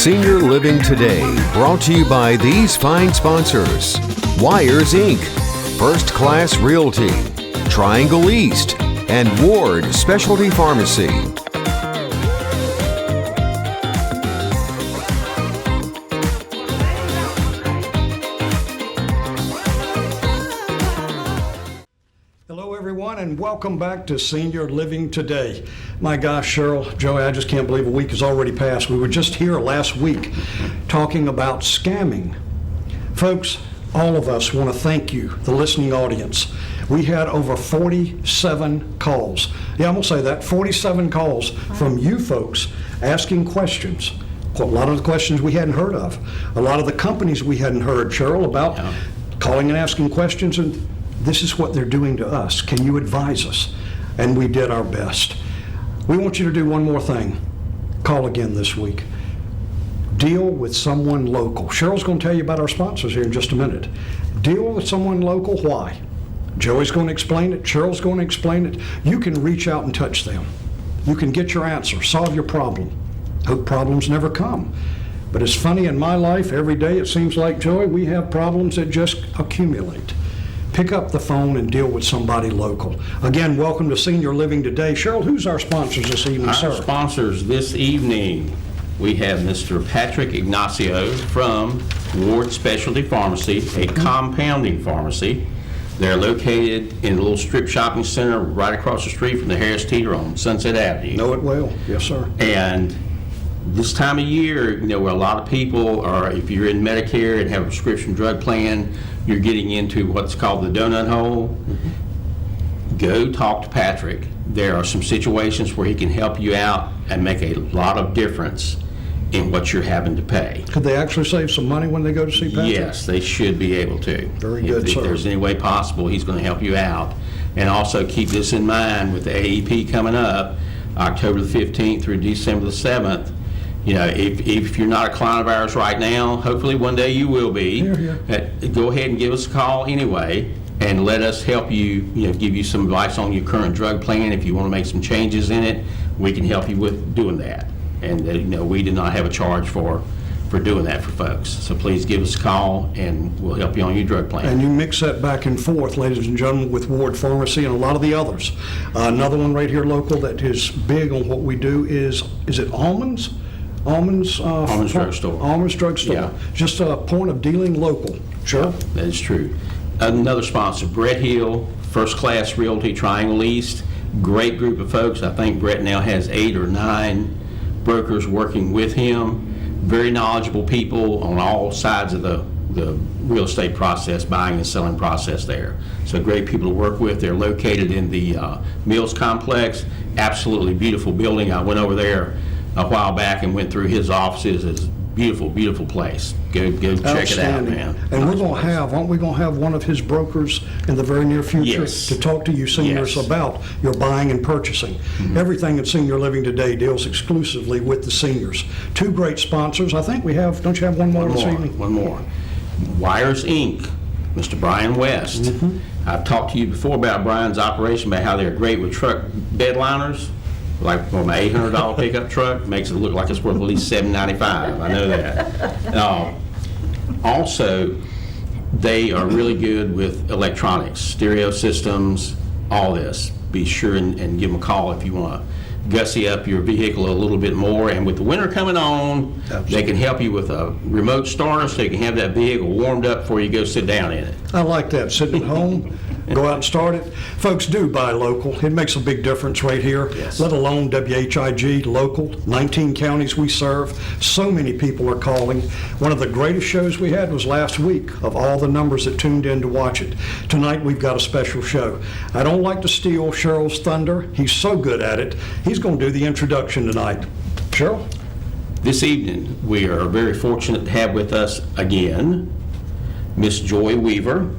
Senior Living Today, brought to you by these fine sponsors: Wires Inc., First Class Realty, Triangle East, and Ward Specialty Pharmacy. Hello everyone, and welcome back to Senior Living Today. My gosh, Cheryl, Joey, I just can't believe a week has already passed. We were just here last week talking about scamming. Folks, all of us want to thank you, the listening audience. We had over 47 calls. Yeah, I'm going to say that, 47 calls from you folks asking questions. A lot of the questions we hadn't heard of. A lot of the companies we hadn't heard, Cheryl, about calling and asking questions, and this is what they're doing to us. Can you advise us? And we did our best. We want you to do one more thing. Call again this week. Deal with someone local. Cheryl's going to tell you about our sponsors here in just a minute. Deal with someone local. Why? Joey's going to explain it. Cheryl's going to explain it. You can reach out and touch them. You can get your answer, solve your problem. Hope problems never come. But it's funny, in my life, every day it seems like, Joey, we have problems that just accumulate. Pick up the phone and deal with somebody local. Again, welcome to Senior Living Today. Cheryl, who's our sponsors this evening, sir? Our sponsors this evening, we have Mr. Patrick Ignacio from Ward Specialty Pharmacy, a compounding pharmacy. They're located in a little strip shopping center right across the street from the Harris Teeter on Sunset Avenue. Know it well. Yes, sir. And this time of year, you know, where a lot of people are, if you're in Medicare and have a prescription drug plan, you're getting into what's called the donut hole. Go talk to Patrick. There are some situations where he can help you out and make a lot of difference in what you're having to pay. Could they actually save some money when they go to see Patrick? Yes, they should be able to. Very good, sir. If there's any way possible, he's going to help you out. And also keep this in mind with the AEP coming up, October the 15th through December the 7th. You know, if you're not a client of ours right now, hopefully one day you will be. Go ahead and give us a call anyway, and let us help you, give you some advice on your current drug plan. If you want to make some changes in it, we can help you with doing that. And, we do not have a charge for doing that for folks. So please give us a call, and we'll help you on your drug plan. And you mix that back and forth, ladies and gentlemen, with Ward Pharmacy and a lot of the others. Another one right here local that is big on what we do is it Almonds? Almonds Drugstore. Almonds Drugstore. Yeah. Just a point of dealing local. Sure. Yeah, that is true. Another sponsor, Brett Hill, First Class Realty, Triangle East. Great group of folks. I think Brett now has 8 or 9 brokers working with him. Very knowledgeable people on all sides of the real estate process, buying and selling process there. So great people to work with. They're located in the Mills Complex. Absolutely beautiful building. I went over there a while back and went through his offices. It's a beautiful, beautiful place. Go check it out, man. And aren't we going to have one of his brokers in the very near future Yes. to talk to you seniors about your buying and purchasing? Everything in Senior Living Today deals exclusively with the seniors. 2 great sponsors. I think we have, don't you have one more this evening? One more. Wires Inc., Mr. Brian West. I've talked to you before about Brian's operation, about how they're great with truck bed liners. Like from an $800 pickup truck, makes it look like it's worth at least $795. I know that. Also, they are really good with electronics, stereo systems, all this. Be sure and give them a call if you want to gussy up your vehicle a little bit more. And with the winter coming on, they can help you with a remote starter so you can have that vehicle warmed up before you go sit down in it. I like that. Sitting at home, go out and start it. Folks, do buy local. It makes a big difference right here, Yes. let alone WHIG local. 19 counties we serve. So many people are calling. One of the greatest shows we had was last week, of all the numbers that tuned in to watch it. Tonight we've got a special show. I don't like to steal Cheryl's thunder. He's so good at it. He's going to do the introduction tonight. Cheryl? This evening, we are very fortunate to have with us again Miss Joy Weaver,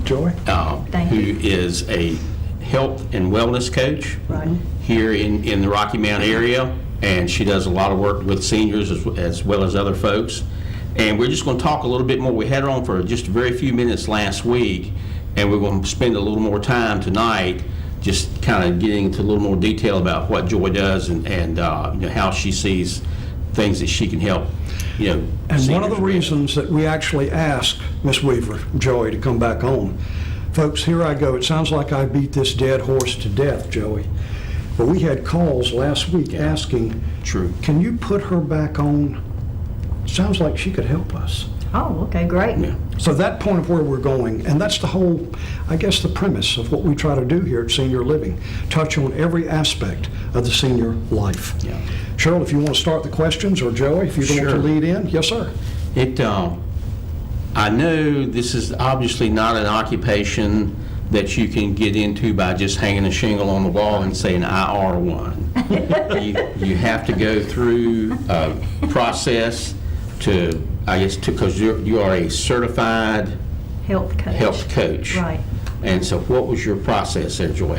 Joy? who is a health and wellness coach here in the Rocky Mount area, and she does a lot of work with seniors as well as other folks. And we're just going to talk a little bit more. We had her on for just a very few minutes last week, and we're going to spend a little more time tonight just kind of getting into a little more detail about what Joy does and how she sees things that she can help, And one of seniors the with. reasons that we actually asked Miss Weaver, Joey, to come back on, folks, here I go. It sounds like I beat this dead horse to death, Joey. But we had calls last week asking, True. can you put her back on? Sounds like she could help us. Oh, okay, great. Yeah. So that point of where we're going, and that's the whole, I guess, the premise of what we try to do here at Senior Living, touch on every aspect of the senior life. Yeah. Cheryl, if you want to start the questions, or Joey, if you want to Sure. lead in. Yes, sir. I know this is obviously not an occupation that you can get into by just hanging a shingle on the wall and saying IR1. You have to go through a process to, I guess, because you are a certified Health coach. health coach. Right. And so what was your process there, Joy?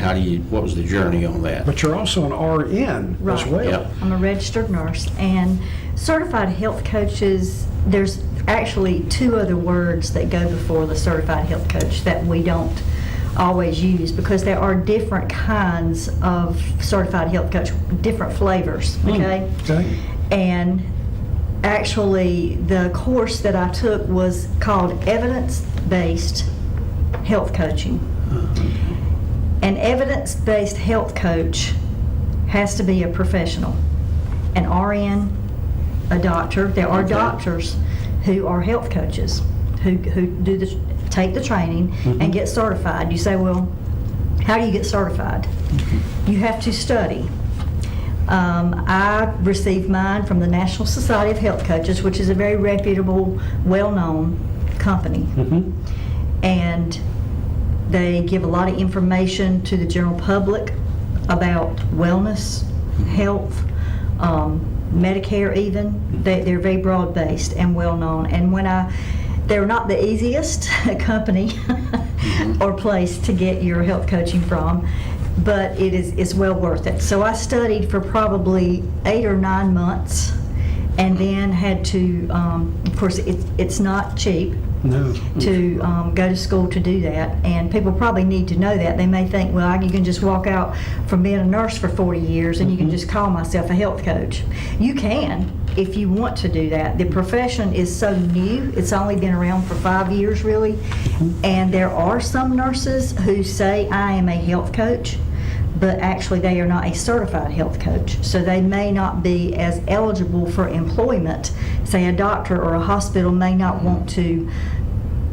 What was the journey on that? But you're also an RN as Right. well. Yeah. I'm a registered nurse, and certified health coaches, there's actually two other words that go before the certified health coach that we don't always use, because there are different kinds of certified health coach, different flavors, okay? Okay. And actually, the course that I took was called Evidence-Based Health Coaching. An evidence-based health coach has to be a professional, an RN, a doctor. There are doctors who are health coaches who take the training and get certified. You say, well, how do you get certified? You have to study. I received mine from the National Society of Health Coaches, which is a very reputable, well-known company. And they give a lot of information to the general public about wellness, health, Medicare even. They're very broad-based and well-known. And they're not the easiest company or place to get your health coaching from, but it's well worth it. So I studied for probably 8 or 9 months, and then had to, of course, it's not cheap. No. To go to school to do that, and people probably need to know that. They may think, well, you can just walk out from being a nurse for 40 years and you can just call myself a health coach. You can, if you want to do that. The profession is so new. It's only been around for 5 years, really, and there are some nurses who say, I am a health coach, but actually they are not a certified health coach, so they may not be as eligible for employment. Say a doctor or a hospital may not want to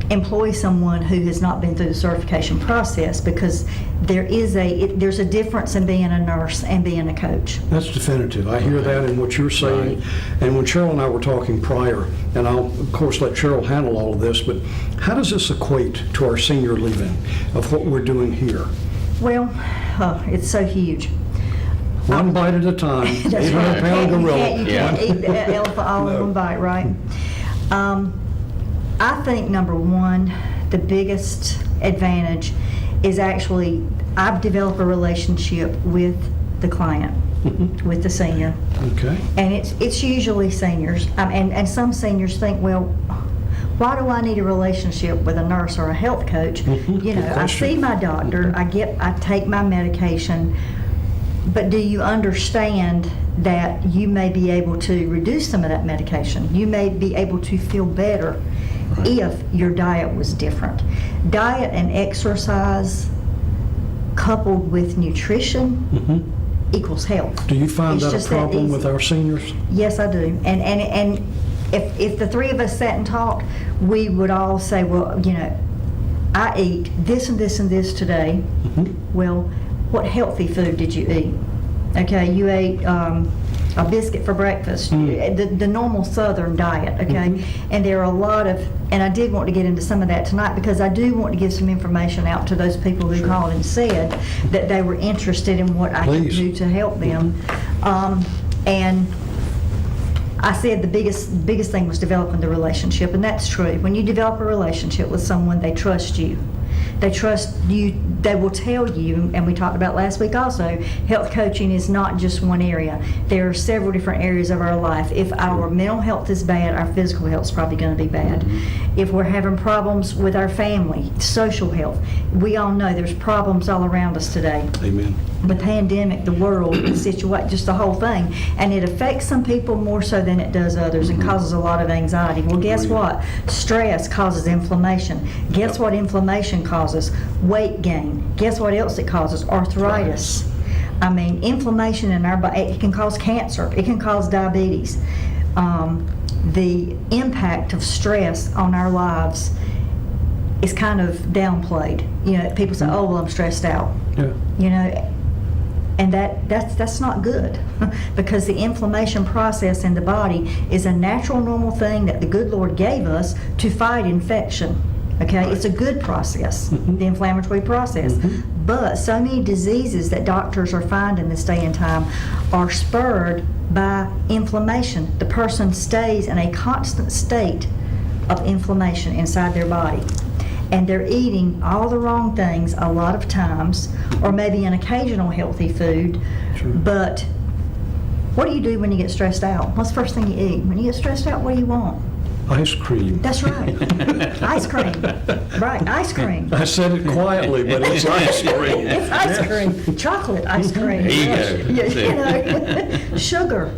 employ someone who has not been through the certification process, because there's a difference in being a nurse and being a coach. That's definitive. I hear that in what you're saying. Right. And when Cheryl and I were talking prior, and I'll of course let Cheryl handle all of this, but how does this equate to our senior living of what we're doing here? Well, it's so huge. One bite at a time, That's 800-pound gorilla. You can't eat the elephant all in one bite, right? I think number one, the biggest advantage is actually I've developed a relationship with the client, with the senior, Okay. and it's usually seniors. And some seniors think, well, why do I need a relationship with a nurse or a health coach? You know, I see my doctor, I take my medication, but do you understand that you may be able to reduce some of that medication? You may be able to feel better if your diet was different. Diet and exercise coupled with nutrition equals health. Do you find It's that a just that problem easy. with our seniors? Yes, I do. And if the three of us sat and talked, we would all say, well, you know, I ate this and this and this today. Well, what healthy food did you eat? Okay, you ate a biscuit for breakfast, the normal Southern diet, okay? And there are a lot of, and I did want to get into some of that tonight, because I do want to give some information out to those people who called and said that they were interested in what I could Please. do to help them. And I said the biggest thing was developing the relationship, and that's true. When you develop a relationship with someone, they trust you. They trust you. They will tell you, and we talked about last week also, health coaching is not just one area. There are several different areas of our life. If our mental health is bad, our physical health is probably going to be bad. If we're having problems with our family, social health, we all know there's problems all around us today. Amen. The pandemic, the world, the situation, just the whole thing. And it affects some people more so than it does others and causes a lot of anxiety. Well, guess what? Stress causes inflammation. Guess what inflammation causes? Weight gain. Guess what else it causes? Arthritis. I mean, inflammation in our body, it can cause cancer. It can cause diabetes. The impact of stress on our lives is kind of downplayed. You know, people say, oh, well, I'm stressed out. Yeah. You know, and that's not good because the inflammation process in the body is a natural, normal thing that the good Lord gave us to fight infection. Okay, it's a good process, the inflammatory process. But so many diseases that doctors are finding this day and time are spurred by inflammation. The person stays in a constant state of inflammation inside their body. And they're eating all the wrong things a lot of times, or maybe an occasional healthy food. Sure. But what do you do when you get stressed out? What's the first thing you eat? When you get stressed out, what do you want? Ice cream. That's right. Ice cream. Right, ice cream. I said it quietly, but it's ice cream. It's ice cream. Chocolate ice cream. There you go. Yeah, you know, sugar.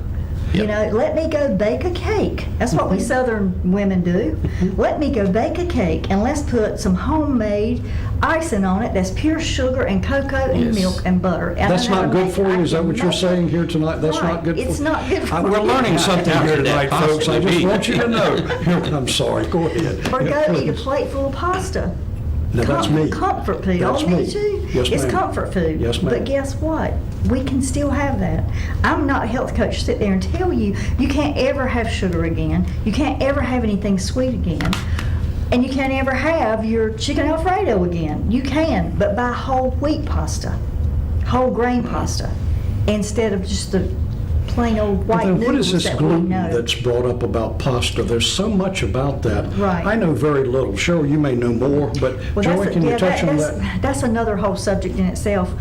You know, let me go bake a cake. That's what we Southern women do. Let me go bake a cake and let's put some homemade icing on it that's pure sugar and cocoa and Yes. milk and butter. And That's I know not how to good make for you? Is that what you're icing. saying here tonight? That's Right. not good for you? It's not good for We're you. learning something How here could that tonight, folks. I possibly just be? want you to know. I'm sorry. Go ahead. Or go eat a plate full of pasta. Now, that's me. Comfort food. That's Oh, me me. too. Yes, It's ma'am. comfort food. Yes, ma'am. But guess what? We can still have that. I'm not a health coach to sit there and tell you you can't ever have sugar again. You can't ever have anything sweet again. And you can't ever have your chicken Alfredo again. You can, but buy whole wheat pasta, whole grain pasta, instead of just the plain old white Then what noodles is this that we gluten know. that's brought up about pasta? There's so much about that. Right. I know very little. Cheryl, you may know more, but Well, Joey, can you touch on that? That's another whole subject in itself.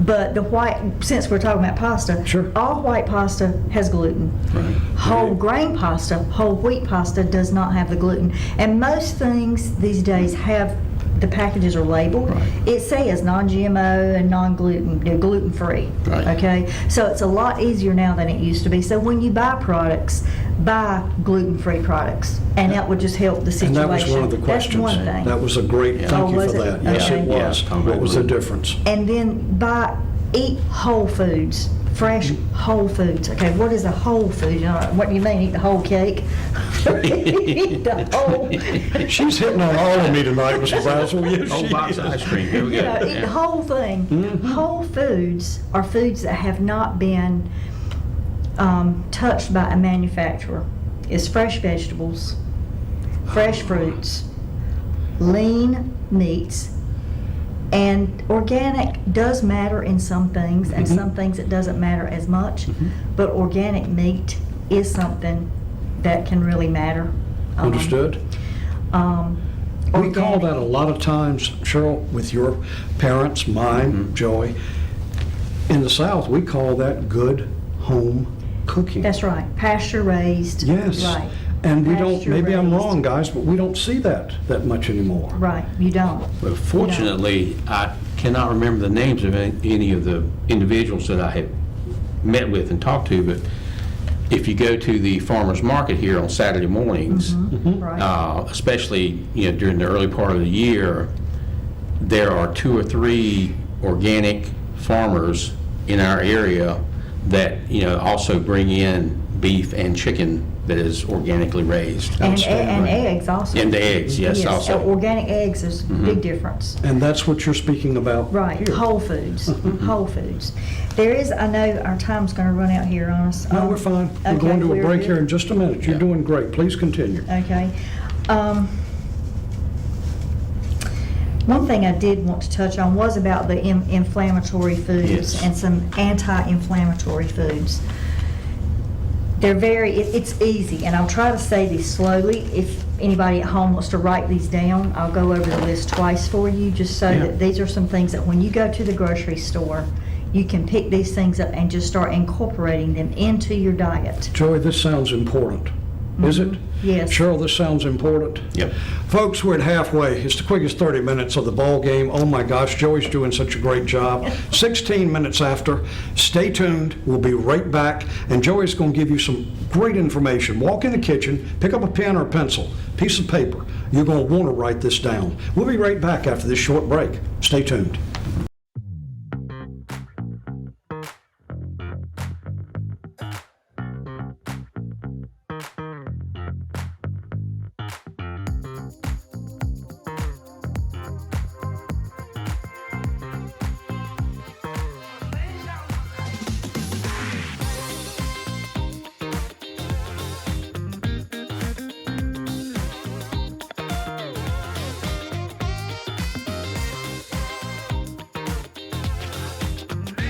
But the white, since we're talking about pasta, Sure. all white pasta has gluten. Right. Whole Right. grain pasta, whole wheat pasta does not have the gluten. And most things these days have, the packages are labeled. Right. It says non-GMO and non-gluten, they're gluten-free. Right. Okay? So it's a lot easier now than it used to be. So when you buy products, buy gluten-free products. And that would just help the And situation. that was one of the questions. That's one thing. That was a great, Yeah. thank Oh, you was for it? that. Yes, Okay. it Yeah, was. talking What about was the gluten. difference? And then eat whole foods, fresh whole foods. Okay, what is a whole food? You know, what do you mean, eat the whole cake? Eat the whole, She's hitting on all of me tonight, Mr. Brazel. Yes, Whole she box is. of ice cream, here we go. you know, eat the Yeah. whole thing. Whole foods are foods that have not been touched by a manufacturer. It's fresh vegetables, fresh fruits, lean meats, and organic does matter in some things, and some things it doesn't matter as much. But organic meat is something that can really matter. Understood? We call Organic. that a lot of times, Cheryl, with your parents, mine, Joey. In the South, we call that good home cooking. That's right, pasture raised. Yes. Right. And we don't, maybe I'm Pasture-raised. wrong, guys, but we don't see that much anymore. Right, you don't. But fortunately, I cannot remember the names of any of the individuals that I have met with and talked to, but if you go to the farmer's market here on Saturday mornings, Right. especially, during the early part of the year, there are 2 or 3 organic farmers in our area that, also bring in beef and chicken that is organically raised. And Outstanding. eggs also. And the eggs, yes, also. Organic eggs is a big difference. And that's what you're speaking about Right, here. whole foods, whole foods. There is, I know our time's gonna run out here on us. No, we're fine. We're Okay, going to a we're break good. here in just a minute. You're Yeah. doing great. Please continue. Okay. One thing I did want to touch on was about the inflammatory foods Yes. and some anti-inflammatory foods. It's easy, and I'll try to say these slowly. If anybody at home wants to write these down, I'll go over the list twice for you, just so that these are some things that when you go to the grocery store, you can pick these things up and just start incorporating them into your diet. Joey, this sounds important. Is it? Yes. Cheryl, this sounds important. Yep. Folks, we're at halfway. It's the quickest 30 minutes of the ball game. Oh my gosh, Joey's doing such a great job. 16 minutes after. Stay tuned. We'll be right back. And Joey's going to give you some great information. Walk in the kitchen, pick up a pen or a pencil, piece of paper. You're going to want to write this down. We'll be right back after this short break. Stay tuned.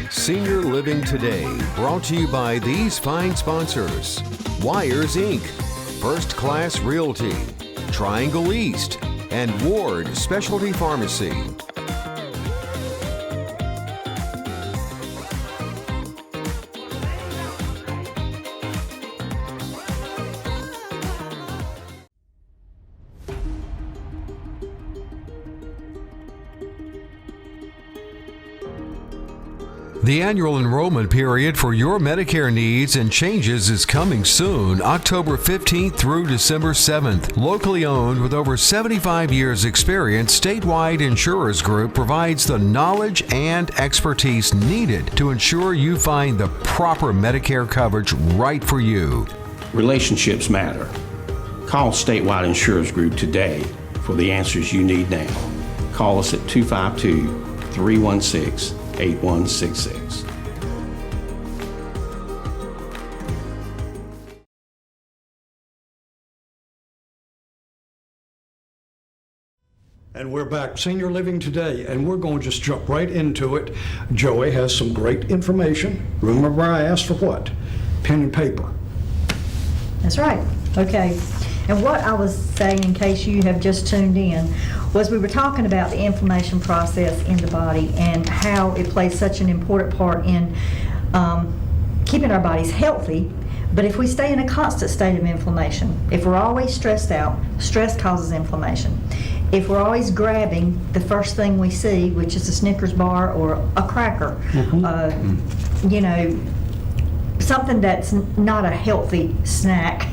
Senior Living Today, brought to you by these fine sponsors: Wires Inc., First Class Realty, Triangle East, and Ward Specialty Pharmacy. The annual enrollment period for your Medicare needs and changes is coming soon, October 15th through December 7th. Locally owned with over 75 years experience, Statewide Insurers Group provides the knowledge and expertise needed to ensure you find the proper Medicare coverage right for you. Relationships matter. Call Statewide Insurers Group today for the answers you need now. Call us at 252-316-8166. And we're back, Senior Living Today, and we're going to just jump right into it. Joey has some great information. Remember I asked for what? Pen and paper. That's right. Okay. And what I was saying, in case you have just tuned in, was we were talking about the inflammation process in the body and how it plays such an important part in keeping our bodies healthy. But if we stay in a constant state of inflammation, if we're always stressed out, stress causes inflammation. If we're always grabbing the first thing we see, which is a Snickers bar or a cracker, you know, something that's not a healthy snack,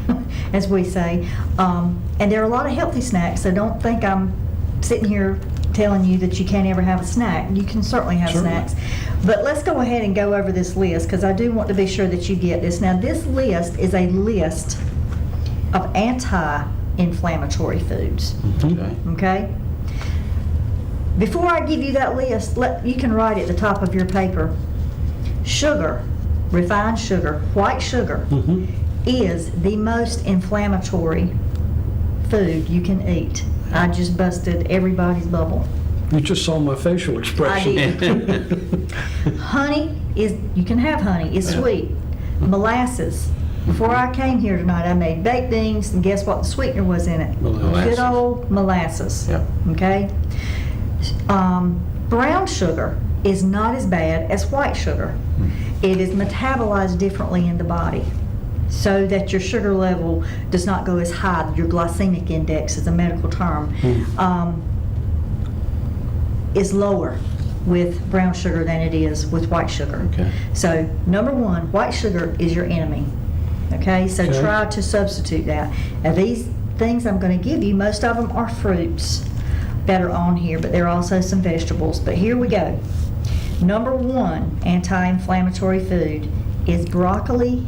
as we say. And there are a lot of healthy snacks, so don't think I'm sitting here telling you that you can't ever have a snack. You can certainly have snacks. But let's go ahead and go over this list, because I do want to be sure that you get this. Now, this list is a list of anti-inflammatory foods. Okay? Before I give you that list, you can write at the top of your paper, sugar, refined sugar, white sugar, is the most inflammatory food you can eat. I just busted everybody's bubble. You just saw my facial expression. I did. Honey you can have honey, it's sweet. Molasses. Before I came here tonight, I made baked beans, and guess what the sweetener was in it? Molasses. Good old molasses. Yep. Okay? Brown sugar is not as bad as white sugar. It is metabolized differently in the body, so that your sugar level does not go as high. Your glycemic index is a medical term, is lower with brown sugar than it is with white sugar. Okay. So number one, white sugar is your enemy. Okay, so try to substitute that. Now these things I'm going to give you, most of them are fruits that are on here, but there are also some vegetables. But here we go. Number one anti-inflammatory food is broccoli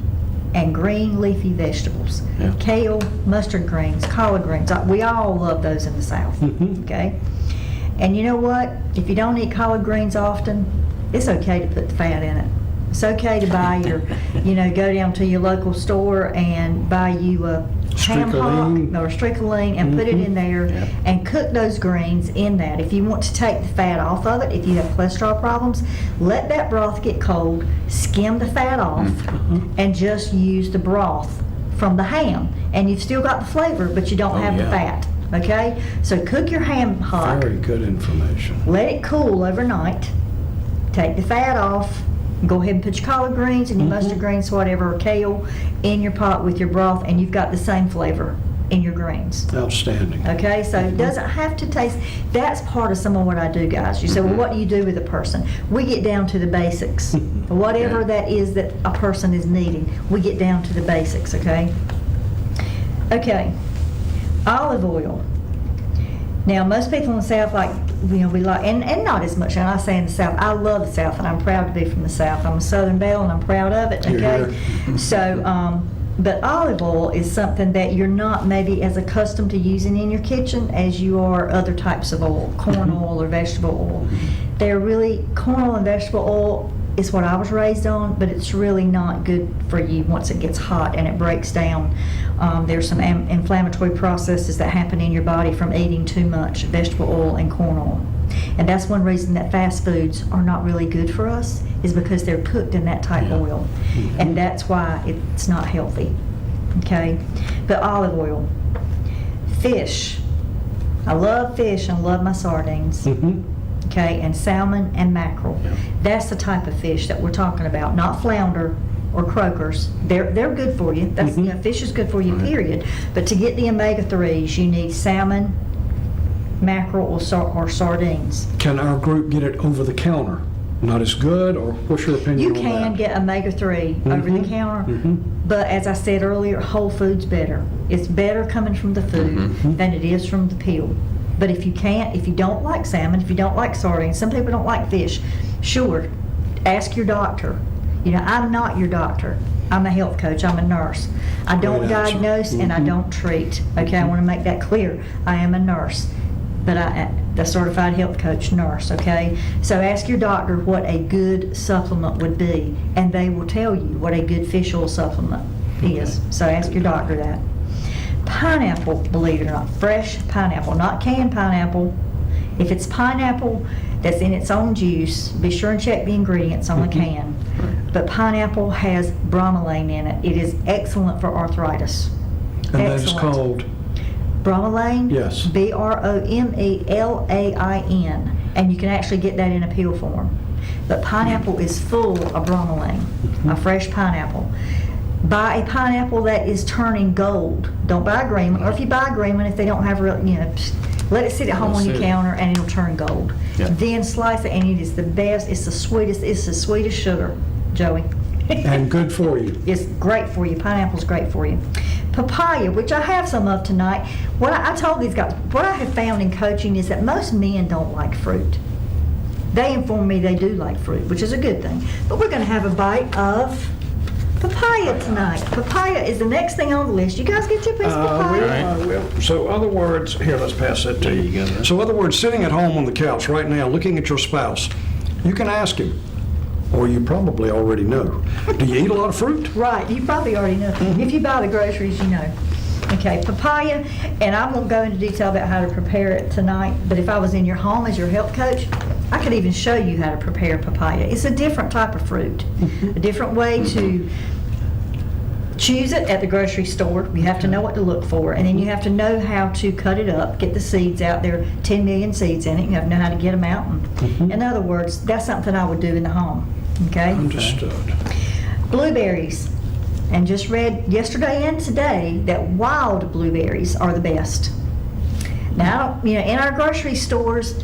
and green leafy vegetables. Kale, mustard greens, collard greens. We all love those in the South. Okay? And you know what? If you don't eat collard greens often, it's okay to put the fat in it. It's okay to buy your, go down to your local store and buy you a ham hock Stricoline. or stricoline and put it in there and cook those greens in that. If you want to take the fat off of it, if you have cholesterol problems, let that broth get cold, skim the fat off, and just use the broth from the ham. And you've still got the flavor, but you don't have the fat. Okay? So cook your ham hock. Very good information. Let it cool overnight. Take the fat off. Go ahead and put your collard greens and your mustard greens, whatever, or kale, in your pot with your broth, and you've got the same flavor in your greens. Outstanding. Okay, so it doesn't have to taste. That's part of some of what I do, guys. You say, well, what do you do with a person? We get down to the basics. Whatever that is that a person is needing, we get down to the basics, okay? Okay, olive oil. Now, most people in the South we like, and not as much, and I say in the South, I love the South, and I'm proud to be from the South. I'm a Southern Belle, and I'm proud of it, okay? So, but olive oil is something that you're not maybe as accustomed to using in your kitchen as you are other types of oil, corn oil or vegetable oil. They're really, corn oil and vegetable oil is what I was raised on, but it's really not good for you once it gets hot and it breaks down. There's some inflammatory processes that happen in your body from eating too much vegetable oil and corn oil. And that's one reason that fast foods are not really good for us, is because they're cooked in that type of oil. And that's why it's not healthy. Okay? But olive oil. Fish. I love fish and love my sardines. Okay, and salmon and mackerel. That's the type of fish that we're talking about, not flounder or croakers. They're good for you. That's fish is good for you, period. But to get the omega-3s, you need salmon, mackerel, or sardines. Can our group get it over the counter? Not as good, or what's your opinion You on that? can get omega-3 over the counter, but as I said earlier, whole food's better. It's better coming from the food than it is from the pill. But if you can't, if you don't like salmon, if you don't like sardines, some people don't like fish, sure, ask your doctor. I'm not your doctor. I'm a health coach. I'm a nurse. I don't diagnose and I don't treat. Okay, I want to make that clear. I am a nurse, but the certified health coach nurse, okay? So ask your doctor what a good supplement would be, and they will tell you what a good fish oil supplement is. So ask your doctor that. Pineapple, believe it or not, fresh pineapple, not canned pineapple. If it's pineapple that's in its own juice, be sure and check the ingredients on the can. But pineapple has bromelain in it. It is excellent for arthritis. And that is called? Bromelain? Yes. Bromelain. And you can actually get that in a pill form. But pineapple is full of bromelain, a fresh pineapple. Buy a pineapple that is turning gold. Don't buy a green one. Or if you buy a green one, if they don't have real, let it sit at home on your counter and it'll turn gold. Then slice it, and it is the best. It's the sweetest. It's the sweetest sugar, Joey. And good for you. It's great for you. Pineapple's great for you. Papaya, which I have some of tonight. What I told these guys, what I have found in coaching is that most men don't like fruit. They inform me they do like fruit, which is a good thing. But we're going to have a bite of papaya tonight. Papaya is the next thing on the list. You guys get your piece of papaya? We will. So other words, here, let's pass that to you. So other words, sitting at home on the couch right now, looking at your spouse, you can ask him, or you probably already know, do you eat a lot of fruit? Right, you probably already know. If you buy the groceries, you know. Okay, papaya, and I won't go into detail about how to prepare it tonight, but if I was in your home as your health coach, I could even show you how to prepare papaya. It's a different type of fruit, a different way to choose it at the grocery store. You have to know what to look for, and then you have to know how to cut it up, get the seeds out. There are 10 million seeds in it. You have to know how to get them out. In other words, that's something I would do in the home. Okay? Understood. Blueberries. And just read yesterday and today that wild blueberries are the best. Now, in our grocery stores,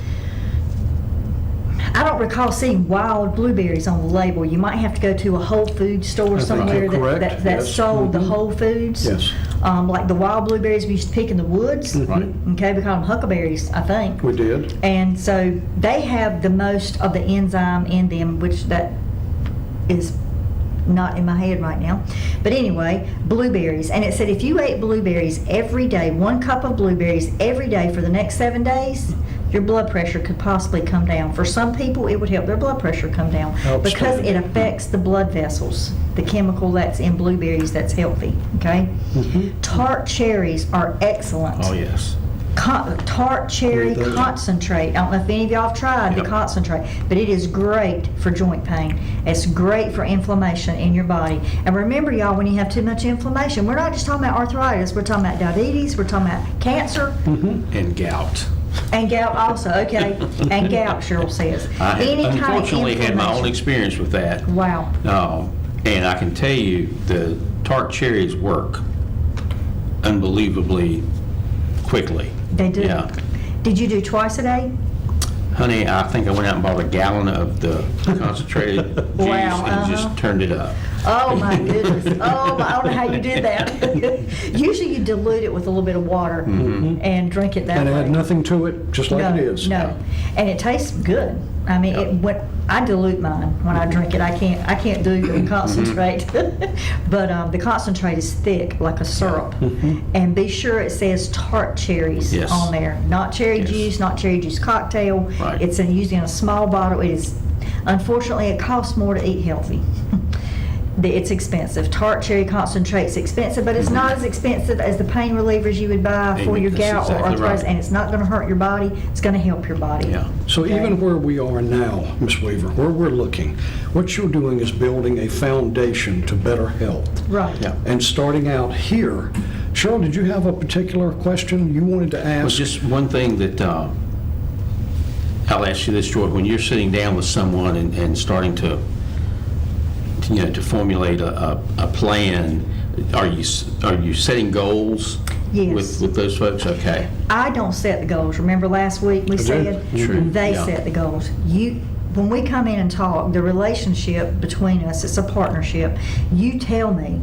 I don't recall seeing wild blueberries on the label. You might have to go to a Whole Foods store somewhere that sold the Whole Foods. Yes. Like the wild blueberries we used to pick in the woods. Okay, we call them huckleberries, I think. We did. And so they have the most of the enzyme in them, which that is not in my head right now. But anyway, blueberries. And it said if you ate blueberries every day, 1 cup of blueberries every day for the next 7 days, your blood pressure could possibly come down. For some people, it would help their blood pressure come down because it affects the blood vessels, the chemical that's in blueberries that's healthy, okay? Tart cherries are excellent. Oh, yes. Tart cherry concentrate. I don't know if any of y'all have tried the concentrate, but it is great for joint pain. It's great for inflammation in your body. And remember, y'all, when you have too much inflammation, we're not just talking about arthritis, we're talking about diabetes, we're talking about cancer. And gout. And gout also, okay. And gout, Cheryl says. I Any kind of unfortunately had my own inflammation. experience with that. Wow. And I can tell you, the Tart Cherries work unbelievably quickly. They do. Yeah. Did you do twice a day? Honey, I think I went out and bought a gallon of the concentrated juice Wow, and just turned it up. Oh my goodness. Oh, I don't know how you did that. Usually you dilute it with a little bit of water and drink it that And way. add nothing to it, just like No, it is. No, and it tastes good. I mean, I dilute mine when I drink it. I can't do the concentrate, but the concentrate is thick like a syrup. And be sure it says Tart Cherries Yes. on there, not cherry juice, not cherry juice cocktail. Right. It's used in a small bottle. It is, unfortunately, it costs more to eat healthy. It's expensive. Tart cherry concentrate's expensive, but it's not as expensive as the pain relievers you would buy for your That's gout or exactly arthritis, right. and it's not going to hurt your body. It's going to help your body. Yeah. So Okay. even where we are now, Ms. Weaver, where we're looking, what you're doing is building a foundation to better health. Right. Yeah. And starting out here, Cheryl, did you have a particular question you wanted to Well, ask? just one thing that I'll ask you this, George. When you're sitting down with someone and starting to formulate a plan, are you setting goals Yes. with those folks? Okay. I don't set the goals. Remember last week we said True. they Yeah. set the goals. When we come in and talk, the relationship between us, it's a partnership. You tell me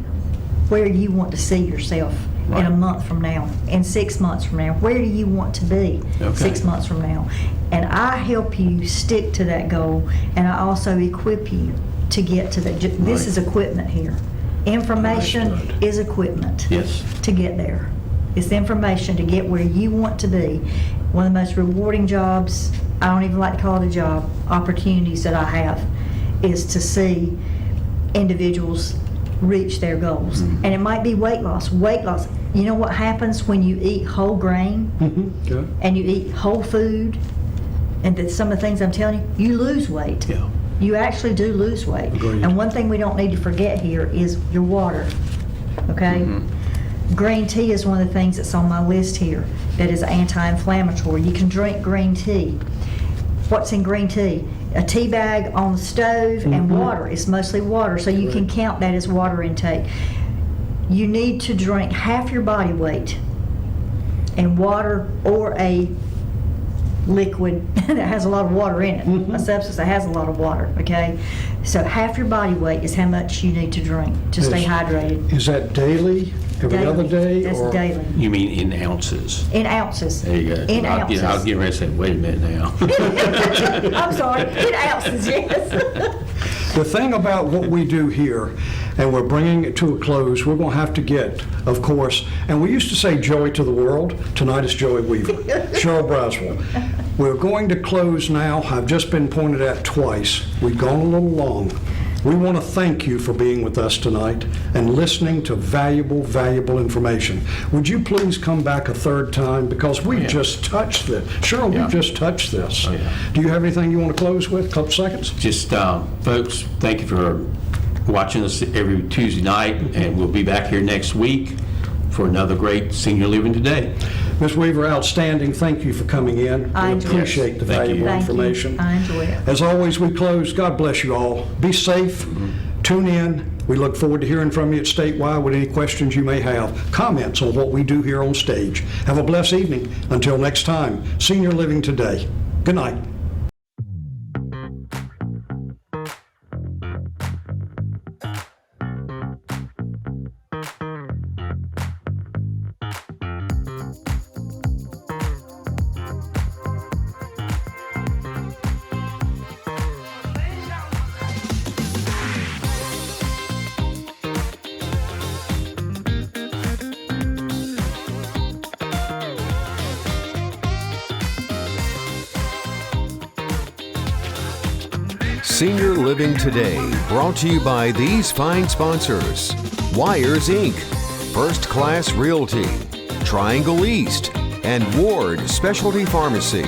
where you want to see yourself in a Right. month from now, in 6 months from now. Where do you want to be Okay. 6 months from now? And I help you stick to that goal, and I also equip you to get to that. This Right. is equipment here. Information Understood. is equipment Yes. to get there. It's information to get where you want to be. One of the most rewarding jobs, I don't even like to call it a job, opportunities that I have, is to see individuals reach their goals. And it might be weight loss. Weight loss, you know what happens when you eat whole grain Good. and you eat whole food, and some of the things I'm telling you, you lose weight. Yeah. You actually do lose weight. Agreed. And one thing we don't need to forget here is your water, okay? Green tea is one of the things that's on my list here that is anti-inflammatory. You can drink green tea. What's in green tea? A tea bag on the stove and water. It's mostly water, so you can count that as water intake. You need to drink half your body weight in water or a liquid that has a lot of water in it, a substance that has a lot of water, okay? So half your body weight is how much you need to drink to stay Yes. hydrated. Is that daily, every Daily. other day? That's or- daily. You mean in ounces? In ounces. There you go. In I was ounces. getting ready to say, wait a minute now. I'm sorry, in ounces, yes. The thing about what we do here, and we're bringing it to a close, we're going to have to get, of course, and we used to say Joey to the world. Tonight is Joey Weaver, Cheryl Braswell. We're going to close now. I've just been pointed at twice. We've gone a little long. We want to thank you for being with us tonight and listening to valuable, valuable information. Would you please come back a third time? Because we've Yeah. just touched this. Cheryl, Yeah. we've just touched this. Oh, yeah. Do you have anything you want to close with? A couple seconds? Just, folks, thank you for watching us every Tuesday night, and we'll be back here next week for another great Senior Living Today. Ms. Weaver, outstanding. Thank you for coming in. I We enjoyed it. appreciate the Thank you. valuable Thank you. information. I enjoyed it. As always, we close. God bless you all. Be safe. Tune in. We look forward to hearing from you at Statewide with any questions you may have, comments on what we do here on stage. Have a blessed evening. Until next time, Senior Living Today. Good night. Senior Living Today, brought to you by these fine sponsors: Wires Inc., First Class Realty, Triangle East, and Ward Specialty Pharmacy.